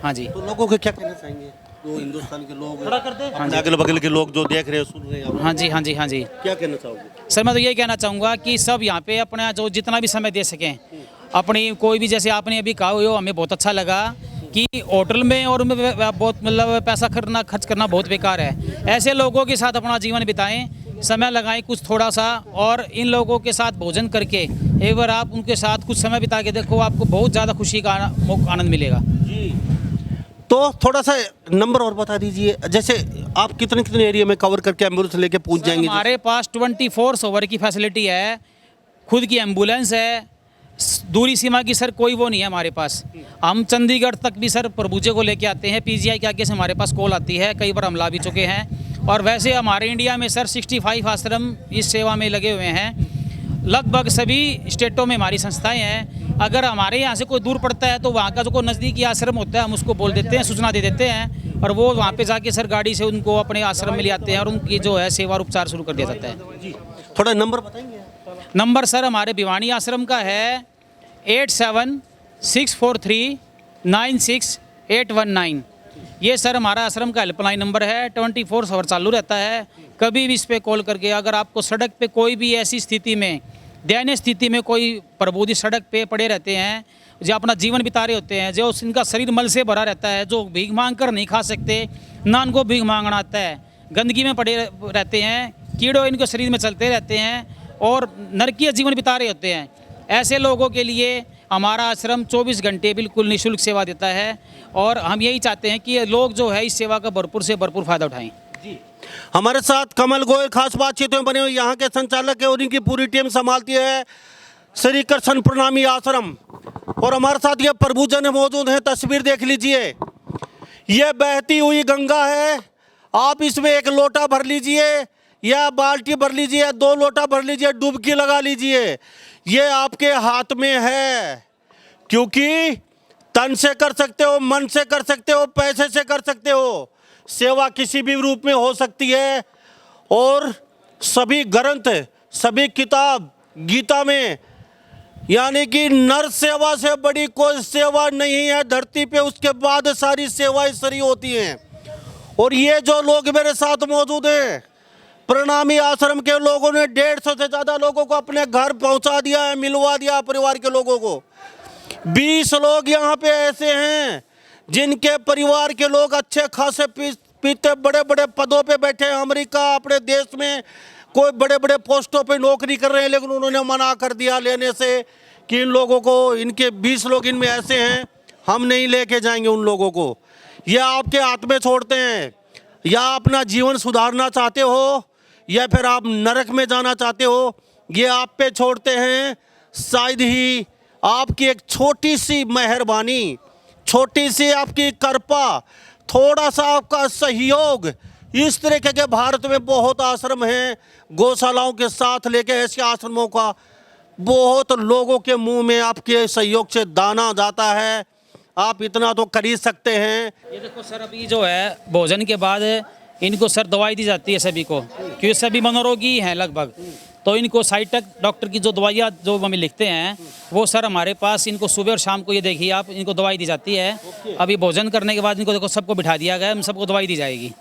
हाँ जी, तो लोगों को क्या कहना चाहेंगे, जो हिंदुस्तान के लोग अपने अगल बगल के लोग जो देख रहे हैं सुन रहे हैं? हाँ जी, हाँ जी, हाँ जी, क्या कहना चाहोगे? सर मैं तो यही कहना चाहूँगा कि सब यहाँ पे अपना जो जितना भी समय दे सकें अपनी, कोई भी, जैसे आपने अभी कहा हो हमें बहुत अच्छा लगा कि होटल में और उनमें बहुत मतलब पैसा खर्च करना बहुत बेकार है। ऐसे लोगों के साथ अपना जीवन बिताएं, समय लगाएं कुछ थोड़ा सा, और इन लोगों के साथ भोजन करके एक बार आप उनके साथ कुछ समय बिता के देखो, आपको बहुत ज़्यादा खुशी का आनंद मिलेगा। जी, तो थोड़ा सा नंबर और बता दीजिए, जैसे आप कितने कितने एरिया में कवर करके एम्बुलेंस लेके पहुंच जाएंगे? हमारे पास 24 की फैसिलिटी है, खुद की एम्बुलेंस है, दूरी सीमा की सर कोई वो नहीं है हमारे पास। हम चंडीगढ़ तक भी सर प्रभुजे को लेके आते हैं, पीजीआई के आगे से हमारे पास कॉल आती है, कई बार हम ला भी चुके हैं। और वैसे हमारे इंडिया में सर 65 आश्रम इस सेवा में लगे हुए हैं, लगभग सभी स्टेटों में हमारी संस्थाएं हैं। अगर हमारे यहाँ से कोई दूर पड़ता है तो वहाँ का जो कोई नज़दीकी आश्रम होता है हम उसको बोल देते हैं, सूचना दे देते हैं, और वो वहाँ पे जाके सर गाड़ी से उनको अपने आश्रम में ले आते हैं और उनकी जो है सेवा और उपचार शुरू कर दिया जाता है। जी, थोड़ा नंबर बताएंगे? नंबर सर हमारे भिवानी आश्रम का है 8764396819। ये सर हमारा आश्रम का हेल्पलाइन नंबर है, 24 आवर चालू रहता है। कभी भी इस पे कॉल करके अगर आपको सड़क पे कोई भी ऐसी स्थिति में, दयनीय स्थिति में कोई प्रबोधित सड़क पे पड़े रहते हैं, जो अपना जीवन बिता रहे होते हैं, जो इनका शरीर मल से भरा रहता है, जो भीख मांग कर नहीं खा सकते, ना उनको भीख मांगना आता है, गंदगी में पड़े रहते हैं, कीड़े इनके शरीर में चलते रहते हैं और नरकीय जीवन बिता रहे होते हैं, ऐसे लोगों के लिए हमारा आश्रम 24 घंटे बिल्कुल निःशुल्क सेवा देता है। और हम यही चाहते हैं कि लोग जो है इस सेवा का भरपूर से भरपूर फायदा उठाएं। जी, हमारे साथ कमल गोयल खास बातचीत में बने हुए यहाँ के संचालक है और इनकी पूरी टीम संभालती है श्री कृष्ण प्रणामी आश्रम। और हमारे साथ ये प्रभुजन मौजूद हैं, तस्वीर देख लीजिए, ये बहती हुई गंगा है। आप इसमें एक लोटा भर लीजिए या बाल्टी भर लीजिए, 2 लोटा भर लीजिए, डुबकी लगा लीजिए, ये आपके हाथ में है। क्योंकि तन से कर सकते हो, मन से कर सकते हो, पैसे से कर सकते हो, सेवा किसी भी रूप में हो सकती है। और सभी ग्रंथ, सभी किताब गीता में, यानी कि नर सेवा से बड़ी कोई सेवा नहीं है धरती पे, उसके बाद सारी सेवाएं सरी होती हैं। और ये जो लोग मेरे साथ मौजूद हैं, प्रणामी आश्रम के लोगों ने 150 से ज़्यादा लोगों को अपने घर पहुंचा दिया है, मिलवा दिया परिवार के लोगों को। 20 लोग यहाँ पे ऐसे हैं जिनके परिवार के लोग अच्छे खासे पीते बड़े बड़े पदों पे बैठे हैं, अमेरिका अपने देश में कोई बड़े बड़े पोस्टों पे नौकरी कर रहे हैं, लेकिन उन्होंने मना कर दिया लेने से कि इन लोगों को, इनके 20 लोग इनमें ऐसे हैं, हम नहीं लेके जाएंगे उन लोगों को। ये आपके हाथ में छोड़ते हैं, या अपना जीवन सुधारना चाहते हो या फिर आप नरक में जाना चाहते हो, ये आप पे छोड़ते हैं। शायद ही आपकी एक छोटी सी मेहरबानी, छोटी सी आपकी कृपा, थोड़ा सा आपका सहयोग, इस तरीके के भारत में बहुत आश्रम हैं, गौशालाओं के साथ लेके ऐसे आश्रमों का बहुत लोगों के मुंह में आपके सहयोग से दाना जाता है। आप इतना तो कर ही सकते हैं। ये देखो सर, अभी जो है भोजन के बाद इनको सर दवाई दी जाती है सभी को, क्योंकि सभी मनोरोगी हैं लगभग, तो इनको साइटक डॉक्टर की जो दवाइयाँ जो हमें लिखते हैं वो सर हमारे पास इनको सुबह और शाम को, ये देखिए आप, इनको दवाई दी जाती है। अभी भोजन करने के बाद इनको देखो सबको बिठा दिया गया है, हम सबको दवाई दी जाएगी।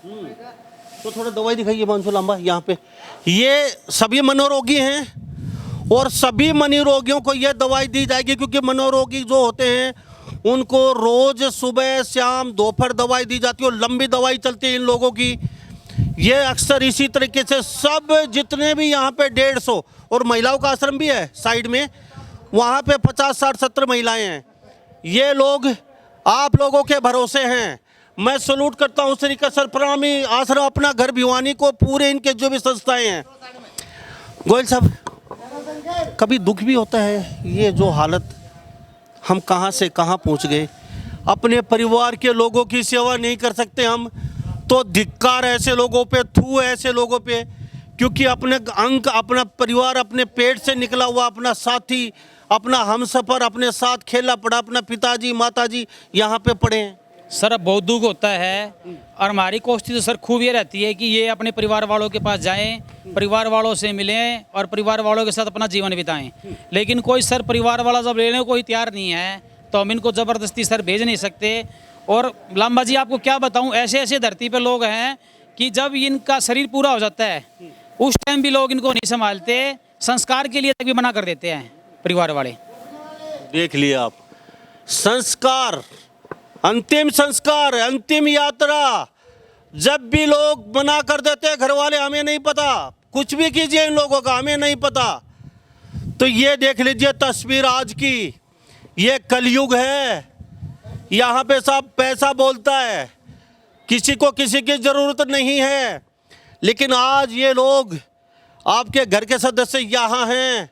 तो थोड़ा दवाई दिखाइए मानसू लांबा यहाँ पे। ये सभी मनोरोगी हैं और सभी मनोरोगियों को ये दवाई दी जाएगी, क्योंकि मनोरोगी जो होते हैं उनको रोज सुबह शाम दोपहर दवाई दी जाती है और लंबी दवाई चलती है इन लोगों की। ये अक्सर इसी तरीके से सब जितने भी यहाँ पे 150, और महिलाओं का आश्रम भी है साइड में, वहाँ पे 50, 60, 70 महिलाएं हैं। ये लोग आप लोगों के भरोसे हैं। मैं सैल्यूट करता हूँ श्री कृष्ण प्रणामी आश्रम, अपना घर भिवानी को, पूरे इनके जो भी संस्थाएं हैं। गोयल साहब, कभी दुख भी होता है, ये जो हालत हम कहाँ से कहाँ पहुँच गए, अपने परिवार के लोगों की सेवा नहीं कर सकते हम, तो धिक्कार ऐसे लोगों पे, थू ऐसे लोगों पे, क्योंकि अपने अंग, अपना परिवार, अपने पेट से निकला हुआ अपना साथी, अपना हमसफर, अपने साथ खेला पड़ा अपना पिताजी माताजी यहाँ पे पड़े हैं। सर अब बहुत दुख होता है, और हमारी कोशिश तो सर खूब ये रहती है कि ये अपने परिवार वालों के पास जाएं, परिवार वालों से मिलें और परिवार वालों के साथ अपना जीवन बिताएं। लेकिन कोई सर परिवार वाला जब लेने को ही तैयार नहीं है तो हम इनको ज़बरदस्ती सर भेज नहीं सकते। और लांबा जी आपको क्या बताऊं, ऐसे ऐसे धरती पे लोग हैं कि जब इनका शरीर पूरा हो जाता है उस टाइम भी लोग इनको नहीं संभालते, संस्कार के लिए तक भी मना कर देते हैं परिवार वाले। देख लिए आप, संस्कार अंतिम संस्कार, अंतिम यात्रा, जब भी लोग मना कर देते हैं घर वाले, हमें नहीं पता, कुछ भी कीजिए इन लोगों का, हमें नहीं पता। तो ये देख लीजिए तस्वीर आज की, ये कलयुग है। यहाँ पे सब पैसा बोलता है, किसी को किसी की ज़रूरत नहीं है। लेकिन आज ये लोग, आपके घर के सदस्य यहाँ हैं,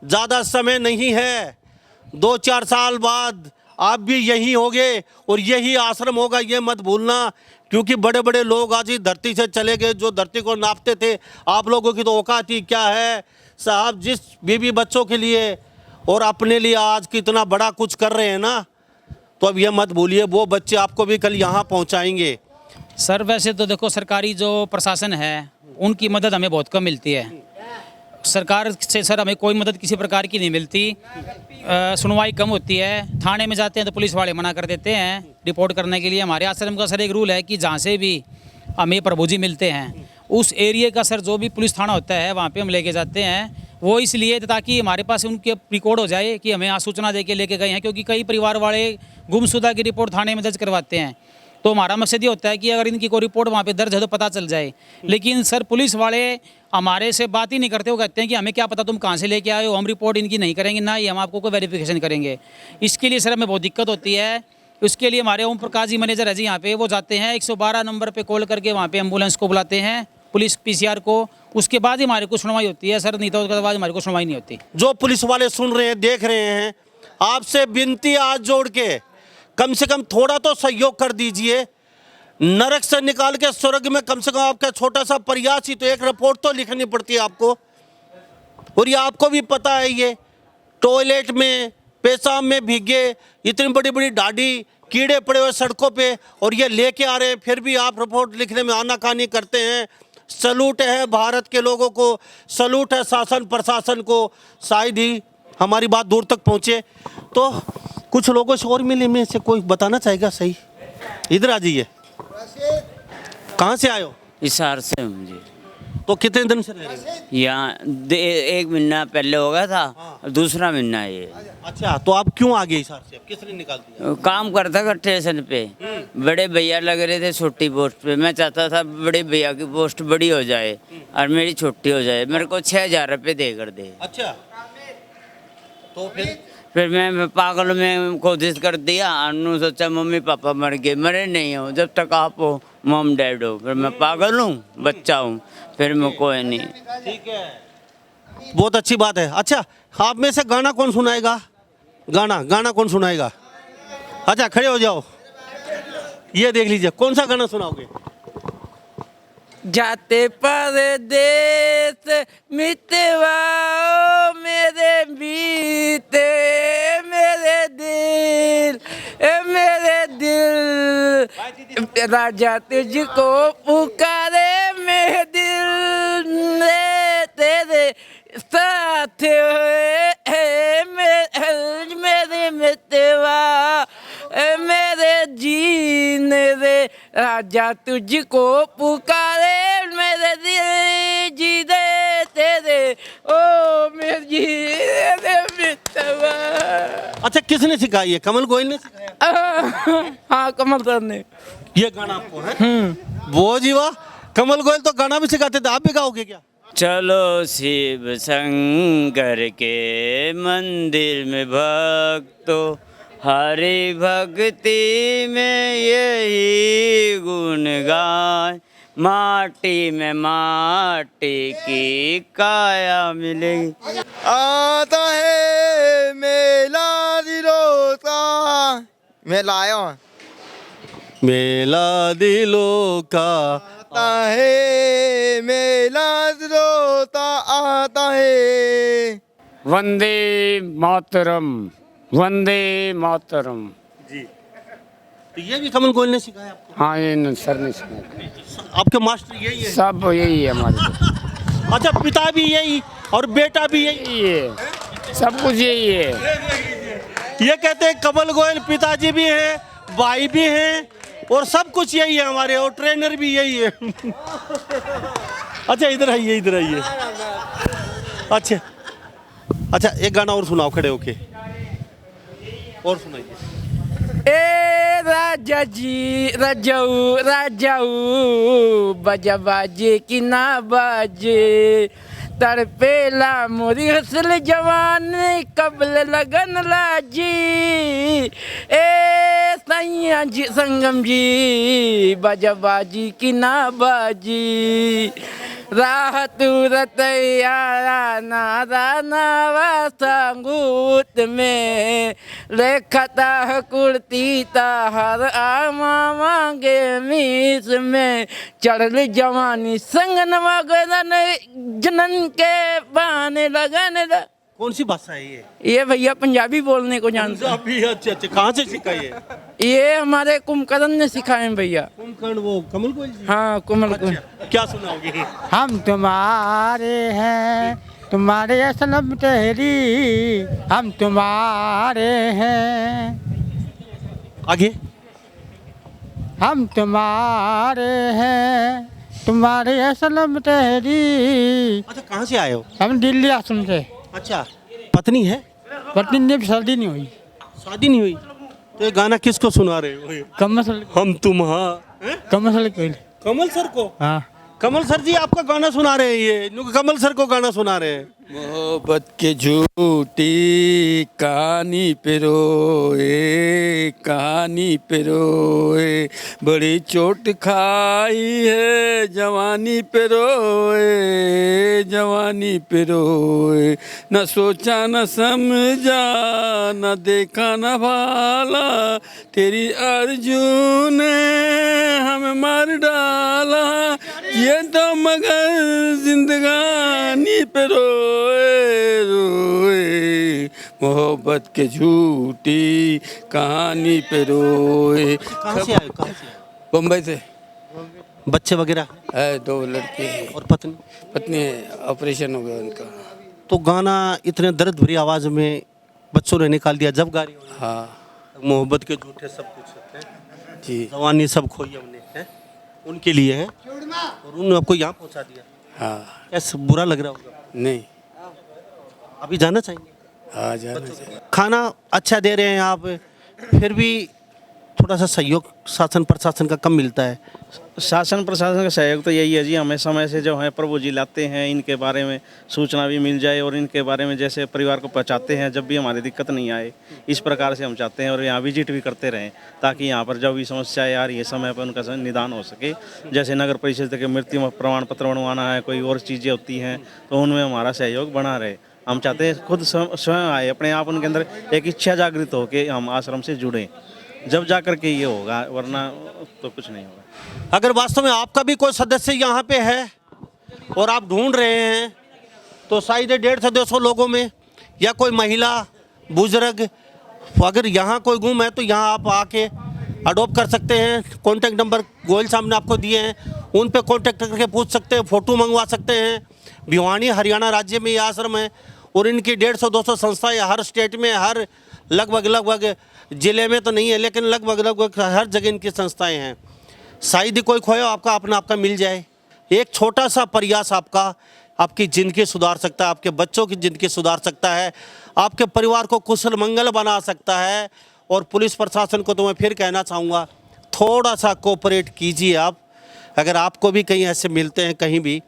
ज़्यादा समय नहीं है, 2-4 साल बाद आप भी यही होगे और यही आश्रम होगा, ये मत भूलना। क्योंकि बड़े बड़े लोग आज ही धरती से चले गए, जो धरती को नापते थे। आप लोगों की तो औकात ही क्या है साहब, जिस बीवी बच्चों के लिए और अपने लिए आज कितना बड़ा कुछ कर रहे हैं ना, तो अब ये मत भूलिए, वो बच्चे आपको भी कल यहाँ पहुँचाएंगे। सर वैसे तो देखो, सरकारी जो प्रशासन है उनकी मदद हमें बहुत कम मिलती है। सरकार से सर हमें कोई मदद किसी प्रकार की नहीं मिलती। सुनवाई कम होती है, थाने में जाते हैं तो पुलिस वाले मना कर देते हैं रिपोर्ट करने के लिए। हमारे आश्रम का सर एक रूल है कि जहाँ से भी हमें प्रभु जी मिलते हैं, उस एरिया का सर जो भी पुलिस थाना होता है वहाँ पे हम लेके जाते हैं। वो इसलिए ताकि हमारे पास उनके रिकॉर्ड हो जाए कि हमें यहाँ सूचना दे के लेके गए हैं। क्योंकि कई परिवार वाले गुमशुदा की रिपोर्ट थाने में दर्ज करवाते हैं, तो हमारा मकसद ये होता है कि अगर इनकी कोई रिपोर्ट वहाँ पे दर्ज है तो पता चल जाए। लेकिन सर पुलिस वाले हमारे से बात ही नहीं करते, वो कहते हैं कि हमें क्या पता तुम कहाँ से लेके आए हो, हम रिपोर्ट इनकी नहीं करेंगे, ना ही हम आपको कोई वेरिफिकेशन करेंगे। इसके लिए सर हमें बहुत दिक्कत होती है। उसके लिए हमारे ओम प्रकाश जी मैनेजर है जी यहाँ पे, वो जाते हैं 112 नंबर पे कॉल करके वहाँ पे एम्बुलेंस को बुलाते हैं, पुलिस PCR को, उसके बाद ही हमारे को सुनवाई होती है सर, नहीं तो उसके बाद हमारे को सुनवाई नहीं होती। जो पुलिस वाले सुन रहे हैं, देख रहे हैं, आपसे विनती हाथ जोड़ के कम से कम थोड़ा तो सहयोग कर दीजिए। नरक से निकाल के स्वर्ग में कम से कम आपका छोटा सा प्रयास ही, तो एक रिपोर्ट तो लिखनी पड़ती है आपको। और ये आपको भी पता है, ये टॉयलेट में पेशाब में भीगे, इतनी बड़ी बड़ी दाढ़ी, कीड़े पड़े हुए सड़कों पे, और ये लेके आ रहे हैं, फिर भी आप रिपोर्ट लिखने में आनाकानी करते हैं। सलूट है भारत के लोगों को, सलूट है शासन प्रशासन को, शायद ही हमारी बात दूर तक पहुँचे। तो कुछ लोगों से और मिले में से कोई बताना चाहेगा? सही, इधर आ जाइए। कहाँ से आए हो? हिसार से हूँ जी। तो कितने दिन से रह रहे हो? यहाँ 1 महीना पहले हो गया था, दूसरा महीना ये। अच्छा, तो आप क्यों आ गए हिसार से? किसने निकाल दिया? काम करता था स्टेशन पे, बड़े भैया लग रहे थे छोटी पोस्ट पे। मैं चाहता था बड़े भैया की पोस्ट बड़ी हो जाए और मेरी छोटी हो जाए, मेरे को 6,000 रुपये दे कर दे। अच्छा, तो फिर मैं पागल में कोशिश कर दिया, अनु सोचा मम्मी पापा मर गए, मरे नहीं हो, जब तक आप हो मॉम डैड हो। फिर मैं पागल हूँ, बच्चा हूँ, फिर मैं कोई नहीं। ठीक है, बहुत अच्छी बात है। अच्छा, आप में से गाना कौन सुनाएगा? गाना कौन सुनाएगा? अच्छा, खड़े हो जाओ, ये देख लीजिए, कौन सा गाना सुनाओगे? जाते परदेस मितवा ओ मेरे बीते मेरे दिल राजा तुझको पुकारे मेरे दिल में तेरे साथ है मेरे मितवा मेरे जीने दे राजा तुझको पुकारे मेरे दिल जी दे तेरे ओ मेरे जीने मितवा। अच्छा, किसने सिखाई है? कमल गोयल ने सिखाया? हाँ, कमल सर ने ये गाना आपको है? वो जी वाह, कमल गोयल तो गाना भी सिखाते थे, आप भी गाओगे क्या? चलो शिव शंकर के मंदिर में भक्तों, हरि भक्ति में यही गुण गाय, माटी में माटी की काया मिलेगी। आता है मेला दिलों का, मेला आया हूँ। मेला दिलों का आता है मेला दिलों का आता है। वंदे मातरम, वंदे मातरम। जी, तो ये भी कमल गोयल ने सिखाया आपको? हाँ, ये सर ने सिखाया। आपके मास्टर यही है? सब यही है हमारे। अच्छा, पिता भी यही और बेटा भी यही? यही है, सब कुछ यही है। ये कहते हैं कमल गोयल पिताजी भी हैं, भाई भी हैं, और सब कुछ यही है हमारे, और ट्रेनर भी यही है। अच्छा, इधर आइए, इधर आइए। अच्छा, एक गाना और सुनाओ खड़े होके, और सुनाइए। ए राजा जी राजाऊ राजाऊ बजा बाजे कि ना बाजे तड़पेला मोरी हसल जवान कबल लगन लाजी ए सैया जी संगम जी बजा बाजी कि ना बाजी राह तुरत नावा संगूत में लेखता कुर्ती ताहर आमा मांगे मीस में चढ़ल जवानी संगन वगन जनन के बहाने लगन कौन सी भाषा है ये भैया पंजाबी बोलने को जानते हैं। पंजाबी? अच्छा अच्छा, कहाँ से सीखा ये हमारे कुंभकर्ण ने सिखाए हैं भैया। कुंभकर्ण वो कमल गोयल जी? हाँ कमल गोयल। क्या सुनाओगे? हम तुम्हारे हैं तुम्हारे सनम तेरी हम तुम्हारे हैं आगे हम तुम्हारे हैं तुम्हारे सनम तेरी। अच्छा, कहाँ से आए हो? हम दिल्ली आश्रम से। अच्छा, पत्नी है? पत्नी ने शादी नहीं हुई। शादी नहीं हुई तो ये गाना किसको सुना रहे हो? कमल सर हम तुम्हारे कमल सर को। कमल सर को? हाँ कमल सर जी आपका गाना सुना रहे हैं, ये कमल सर को गाना सुना रहे हैं। मोहब्बत के झूठी कहानी पे रोए कहानी पे रोए बड़ी चोट खाई है जवानी पे रोए जवानी पे रोए न सोचा न समझा न देखा न भाला तेरी अर्जू ने हमें मार डाला ये तो मगर जिंदगानी पे रोए रोए मोहब्बत के झूठी कहानी पे रोए। कहाँ से आए हो? कहाँ से? बम्बई से। बच्चे वगैरह है 2 लड़के हैं और पत्नी? पत्नी ऑपरेशन हो गया उनका। तो गाना इतने दर्द भरी आवाज में बच्चों ने निकाल दिया जब गा रही हो? हाँ मोहब्बत के झूठे सब कुछ है जी। जवानी सब खोई हमने है उनके लिए है और उन्होंने आपको यहाँ पहुँचा दिया। हाँ ऐसा बुरा लग रहा होगा? नहीं अभी जाना चाहिए? हाँ जाना चाहिए। खाना अच्छा दे रहे हैं आप, फिर भी थोड़ा सा सहयोग शासन प्रशासन का कम मिलता है। शासन प्रशासन का सहयोग तो यही है जी, हमें समय से जो है प्रभु जी लाते हैं, इनके बारे में सूचना भी मिल जाए और इनके बारे में जैसे परिवार को पहुंचाते हैं जब भी हमारी दिक्कत नहीं आए, इस प्रकार से हम चाहते हैं। और यहाँ विजिट भी करते रहें ताकि यहाँ पर जब भी समस्याएं आ रही है समय पर उनका निदान हो सके। जैसे नगर परिषद के मृत्यु प्रमाण पत्र बनवाना है, कोई और चीज़ें होती हैं तो उनमें हमारा सहयोग बना रहे। हम चाहते हैं खुद स्वयं आए, अपने आप उनके अंदर एक इच्छा जागृत हो कि हम आश्रम से जुड़ें, जब जा कर के ये होगा, वरना तो कुछ नहीं होगा। अगर वास्तव में आपका भी कोई सदस्य यहाँ पे है और आप ढूंढ रहे हैं तो शायद 150-200 लोगों में या कोई महिला बुजुर्ग अगर यहाँ कोई गुम है तो यहाँ आप आके अडोप्ट कर सकते हैं। कॉन्टैक्ट नंबर गोयल साहब ने आपको दिए हैं, उन पे कॉन्टैक्ट करके पूछ सकते हैं, फ़ोटो मंगवा सकते हैं। भिवानी हरियाणा राज्य में ये आश्रम है और इनकी 150-200 संस्थाएँ हर स्टेट में, हर लगभग ज़िले में तो नहीं है लेकिन लगभग हर जगह इनकी संस्थाएं हैं। शायद ही कोई खोया आपका अपना आपका मिल जाए। एक छोटा सा प्रयास आपकी ज़िंदगी सुधार सकता है, आपके बच्चों की ज़िंदगी सुधार सकता है, आपके परिवार को कुशल मंगल बना सकता है। और पुलिस प्रशासन को तो मैं फिर कहना चाहूँगा, थोड़ा सा कोऑपरेट कीजिए आप। अगर आपको भी कहीं ऐसे मिलते हैं कहीं भी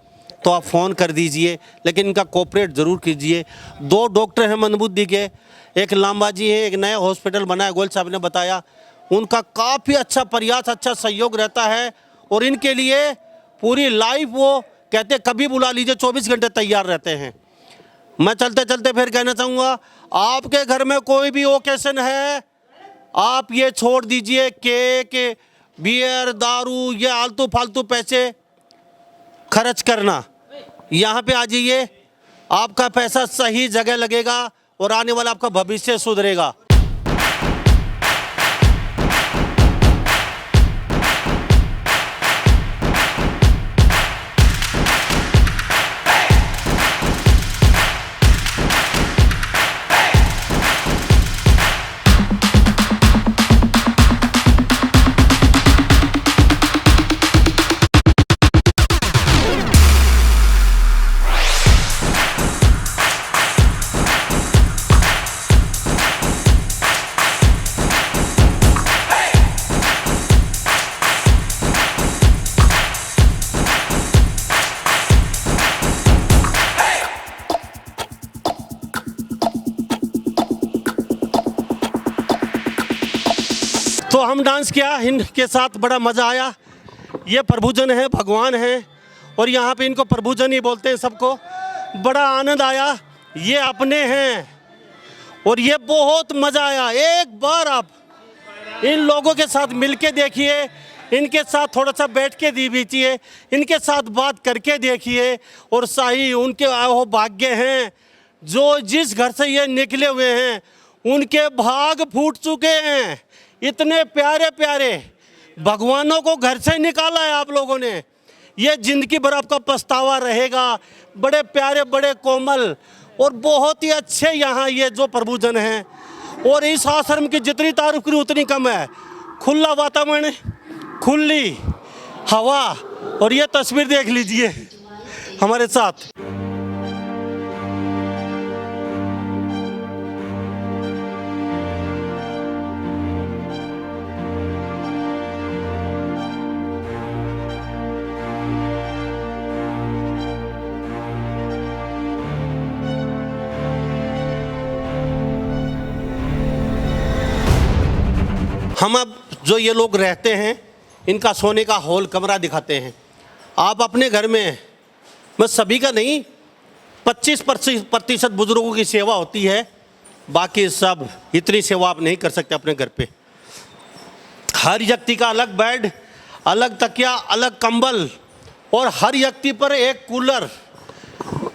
तो आप फ़ोन कर दीजिए, लेकिन इनका कोऑपरेट ज़रूर कीजिए। 2 डॉक्टर हैं मंदबुद्धि के, एक लांबाजी है, एक नया हॉस्पिटल बना है, गोयल साहब ने बताया। उनका काफ़ी अच्छा प्रयास, अच्छा सहयोग रहता है और इनके लिए पूरी लाइफ वो कहते कभी बुला लीजिए 24 घंटे तैयार रहते हैं। मैं चलते चलते फिर कहना चाहूँगा, आपके घर में कोई भी ओकेशन है आप ये छोड़ दीजिए केक, बियर, दारू, ये आलतू फालतू पैसे खर्च करना। यहाँ पे आ जाइए, आपका पैसा सही जगह लगेगा और आने वाला आपका भविष्य सुधरेगा। तो हम डांस किया, इनके साथ बड़ा मज़ा आया। ये प्रभुजन है, भगवान है, और यहाँ पे इनको प्रभुजन ही बोलते हैं सबको। बड़ा आनंद आया, ये अपने हैं और ये बहुत मज़ा आया। एक बार आप इन लोगों के साथ मिलके देखिए, इनके साथ थोड़ा सा बैठ के दीजिए, इनके साथ बात करके देखिए, और सही उनके वो भाग्य हैं जो जिस घर से ये निकले हुए हैं, उनके भाग फूट चुके हैं। इतने प्यारे प्यारे भगवानों को घर से निकाला है आप लोगों ने। ये जिंदगी भर आपका पछतावा रहेगा। बड़े प्यारे, बड़े कोमल और बहुत ही अच्छे यहाँ ये जो प्रभुजन हैं, और इस आश्रम की जितनी तारीफ करी उतनी कम है। खुला वातावरण, खुली हवा, और ये तस्वीर देख लीजिए हमारे साथ। हम अब जो ये लोग रहते हैं, इनका सोने का हॉल कमरा दिखाते हैं। आप अपने घर में, मैं सभी का नहीं, 25% बुजुर्गों की सेवा होती है, बाकी सब इतनी सेवा आप नहीं कर सकते अपने घर पे। हर व्यक्ति का अलग बेड, अलग तकिया, अलग कंबल, और हर व्यक्ति पर एक कूलर।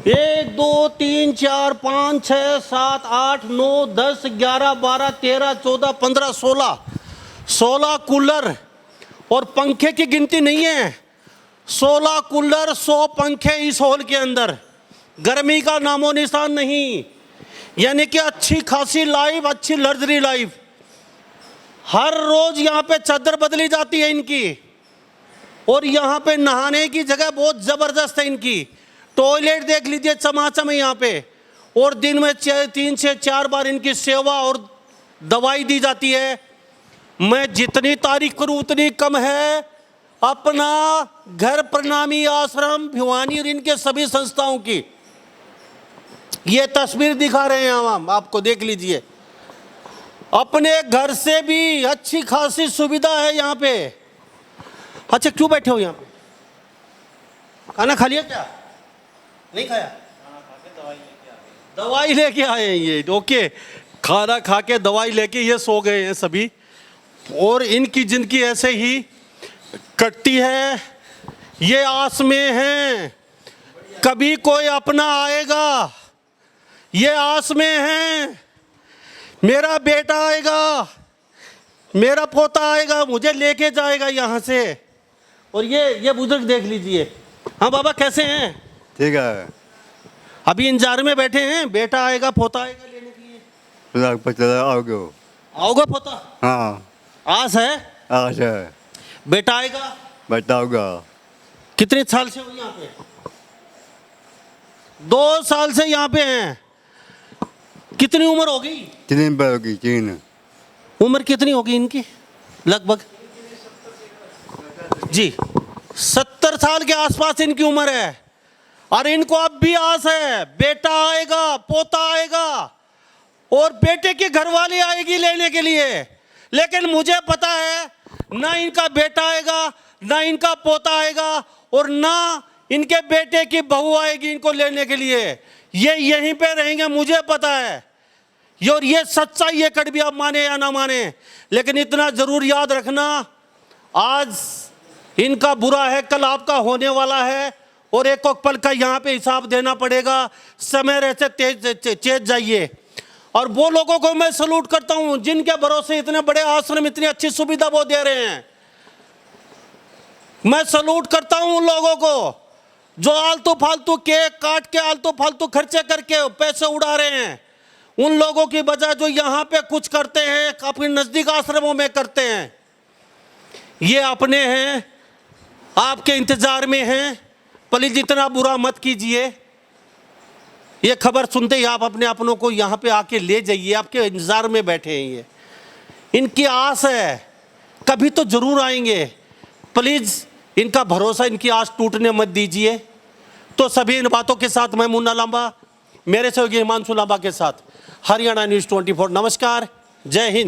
1 2 3 4 5 6 7 8 9 10 11 12 13 14 15 16 कूलर, और पंखे की गिनती नहीं है। 16 कूलर, 100 पंखे इस हॉल के अंदर। गर्मी का नामो निशान नहीं, यानी कि अच्छी खासी लाइफ, अच्छी लग्जरी लाइफ। हर रोज यहाँ पे चादर बदली जाती है इनकी, और यहाँ पे नहाने की जगह बहुत ज़बरदस्त है इनकी। टॉयलेट देख लीजिए चमाचम है यहाँ पे, और दिन में 3 से 4 बार इनकी सेवा और दवाई दी जाती है। मैं जितनी तारीफ करूं उतनी कम है। अपना घर प्रणामी आश्रम भिवानी और इनके सभी संस्थाओं की ये तस्वीर दिखा रहे हैं हम आपको, देख लीजिए। अपने घर से भी अच्छी खासी सुविधा है यहाँ पे। अच्छा, क्यों बैठे हो यहाँ पे? खाना खा लिया क्या? नहीं खाया? दवाई लेके आए हैं ये। ओके, खाना खा के दवाई लेके ये सो गए हैं सभी, और इनकी जिंदगी ऐसे ही कटती है। ये आस में हैं कभी कोई अपना आएगा, ये आस में हैं मेरा बेटा आएगा, मेरा पोता आएगा, मुझे लेके जाएगा यहाँ से। और ये बुजुर्ग देख लीजिए। हाँ बाबा, कैसे हैं? ठीक है। अभी इंतजार में बैठे हैं, बेटा आएगा, पोता आएगा लेने के लिए। आओगे पोता? हाँ, आस है? आस है। बेटा आएगा? बेटा होगा। कितने साल से हो यहाँ पे? 2 साल से यहाँ पे हैं। कितनी उम्र हो गई? 3 पर होगी। 3 उम्र कितनी होगी इनकी लगभग? जी 70 साल के आसपास इनकी उम्र है, और इनको अब भी आस है बेटा आएगा, पोता आएगा, और बेटे की घरवाली आएगी लेने के लिए। लेकिन मुझे पता है ना इनका बेटा आएगा, ना इनका पोता आएगा, और ना इनके बेटे की बहू आएगी इनको लेने के लिए। ये यहीं पे रहेंगे, मुझे पता है। और ये सच्चाई है, कड़वी आप माने या ना माने, लेकिन इतना जरूर याद रखना, आज इनका बुरा है, कल आपका होने वाला है, और एक पल का यहाँ पे हिसाब देना पड़ेगा। समय रहते चेत जाइए। और वो लोगों को मैं सलूट करता हूं जिनके भरोसे इतने बड़े आश्रम, इतनी अच्छी सुविधा वो दे रहे हैं। मैं सलूट करता हूं उन लोगों को जो आलतू फालतू केक काट के, आलतू फालतू खर्चे करके पैसे उड़ा रहे हैं। उन लोगों की बजाय जो यहाँ पे कुछ करते हैं, अपने नजदीक आश्रमों में करते हैं। ये अपने हैं, आपके इंतजार में हैं। प्लीज इतना बुरा मत कीजिए। ये खबर सुनते ही आप अपने अपनों को यहाँ पे आके ले जाइए, आपके इंतजार में बैठे हैं ये। इनकी आस है कभी तो जरूर आएंगे। प्लीज इनका भरोसा, इनकी आस टूटने मत दीजिए। तो सभी इन बातों के साथ मैं मुन्ना लांबा, मेरे सहयोगी हिमांशु लांबा के साथ हरियाणा न्यूज़ 24, नमस्कार, जय हिंद।